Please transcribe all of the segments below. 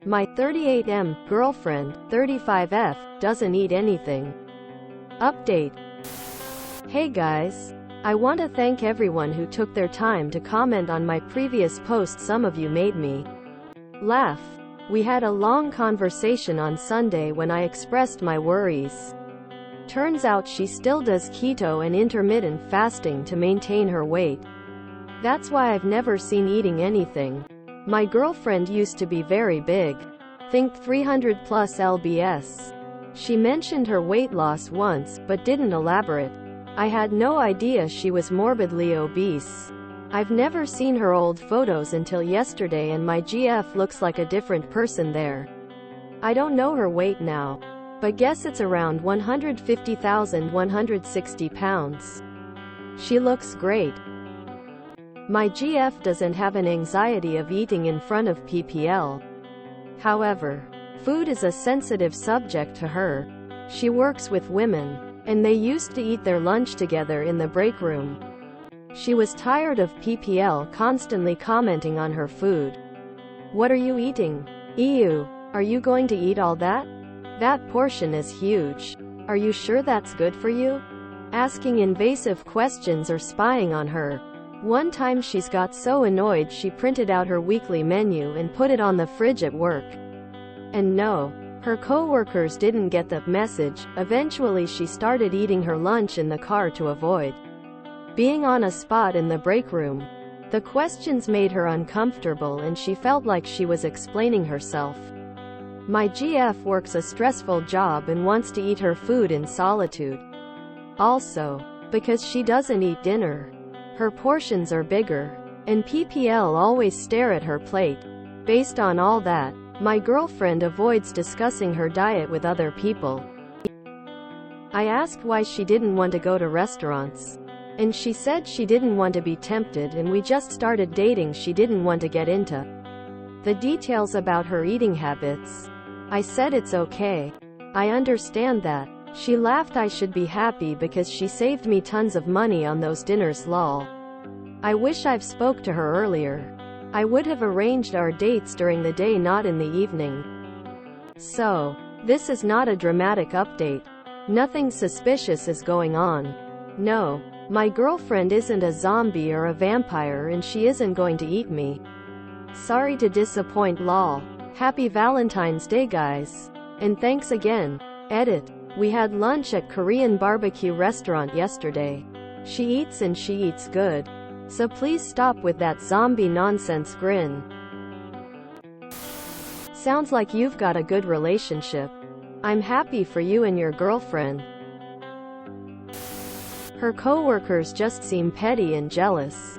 My 38M girlfriend, 35F, doesn't eat anything. Update. Hey guys. I want to thank everyone who took their time to comment on my previous post. Some of you made me laugh. We had a long conversation on Sunday when I expressed my worries. Turns out she still does keto and intermittent fasting to maintain her weight. That's why I've never seen eating anything. My girlfriend used to be very big. Think 300 plus lbs. She mentioned her weight loss once, but didn't elaborate. I had no idea she was morbidly obese. I've never seen her old photos until yesterday, and my GF looks like a different person there. I don't know her weight now, but guess it's around 150,160 pounds. She looks great. My GF doesn't have an anxiety of eating in front of PPL. However, food is a sensitive subject to her. She works with women, and they used to eat their lunch together in the break room. She was tired of PPL constantly commenting on her food. What are you eating? Ew. Are you going to eat all that? That portion is huge. Are you sure that's good for you? Asking invasive questions or spying on her. One time she's got so annoyed she printed out her weekly menu and put it on the fridge at work. And no, her co-workers didn't get the message. Eventually she started eating her lunch in the car to avoid being on a spot in the break room. The questions made her uncomfortable and she felt like she was explaining herself. My GF works a stressful job and wants to eat her food in solitude. Also, because she doesn't eat dinner, her portions are bigger, and PPL always stare at her plate. Based on all that, my girlfriend avoids discussing her diet with other people. I asked why she didn't want to go to restaurants, and she said she didn't want to be tempted, and we just started dating. She didn't want to get into the details about her eating habits. I said it's okay. I understand that. She laughed. I should be happy because she saved me tons of money on those dinners, lol. I wish I've spoke to her earlier. I would have arranged our dates during the day, not in the evening. So, this is not a dramatic update. Nothing suspicious is going on. No, my girlfriend isn't a zombie or a vampire, and she isn't going to eat me. Sorry to disappoint, lol. Happy Valentine's Day, guys. And thanks again. Edit. We had lunch at Korean barbecue restaurant yesterday. She eats and she eats good. So please stop with that zombie nonsense grin. Sounds like you've got a good relationship. I'm happy for you and your girlfriend. Her co-workers just seem petty and jealous.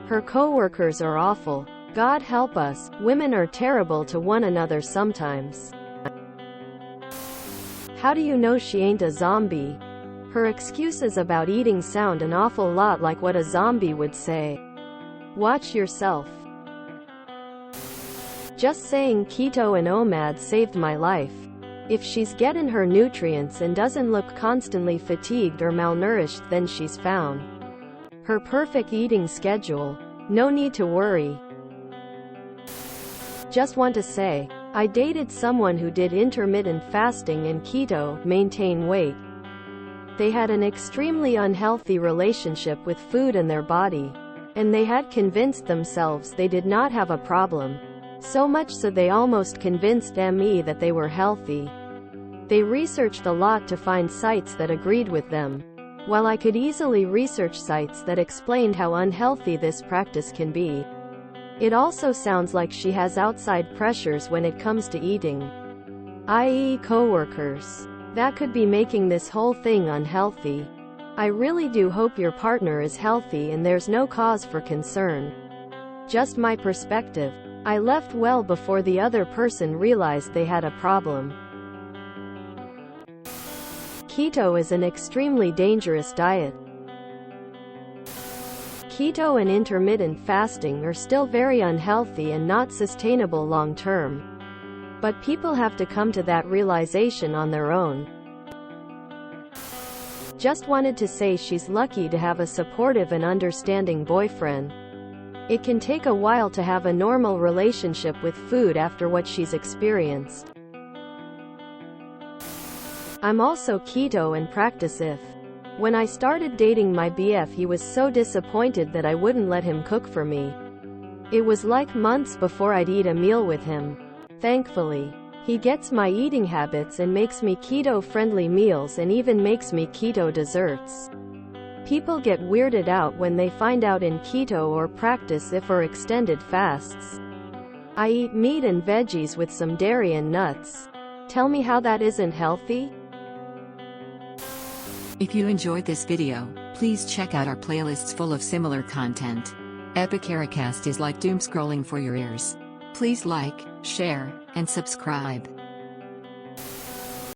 Her co-workers are awful. God help us, women are terrible to one another sometimes. How do you know she ain't a zombie? Her excuses about eating sound an awful lot like what a zombie would say. Watch yourself. Just saying, keto and OMAD saved my life. If she's getting her nutrients and doesn't look constantly fatigued or malnourished, then she's found her perfect eating schedule. No need to worry. Just want to say, I dated someone who did intermittent fasting and keto, maintain weight. They had an extremely unhealthy relationship with food and their body, and they had convinced themselves they did not have a problem. So much so they almost convinced me that they were healthy. They researched a lot to find sites that agreed with them, while I could easily research sites that explained how unhealthy this practice can be. It also sounds like she has outside pressures when it comes to eating, i.e. coworkers. That could be making this whole thing unhealthy. I really do hope your partner is healthy and there's no cause for concern. Just my perspective. I left well before the other person realized they had a problem. Keto is an extremely dangerous diet. Keto and intermittent fasting are still very unhealthy and not sustainable long term. But people have to come to that realization on their own. Just wanted to say she's lucky to have a supportive and understanding boyfriend. It can take a while to have a normal relationship with food after what she's experienced. I'm also keto and practice IF. When I started dating my BF, he was so disappointed that I wouldn't let him cook for me. It was like months before I'd eat a meal with him. Thankfully, he gets my eating habits and makes me keto-friendly meals and even makes me keto desserts. People get weirded out when they find out in keto or practice IF or extended fasts. I eat meat and veggies with some dairy and nuts. Tell me how that isn't healthy? If you enjoyed this video, please check out our playlists full of similar content. Epicaricast is like doom scrolling for your ears. Please like, share, and subscribe.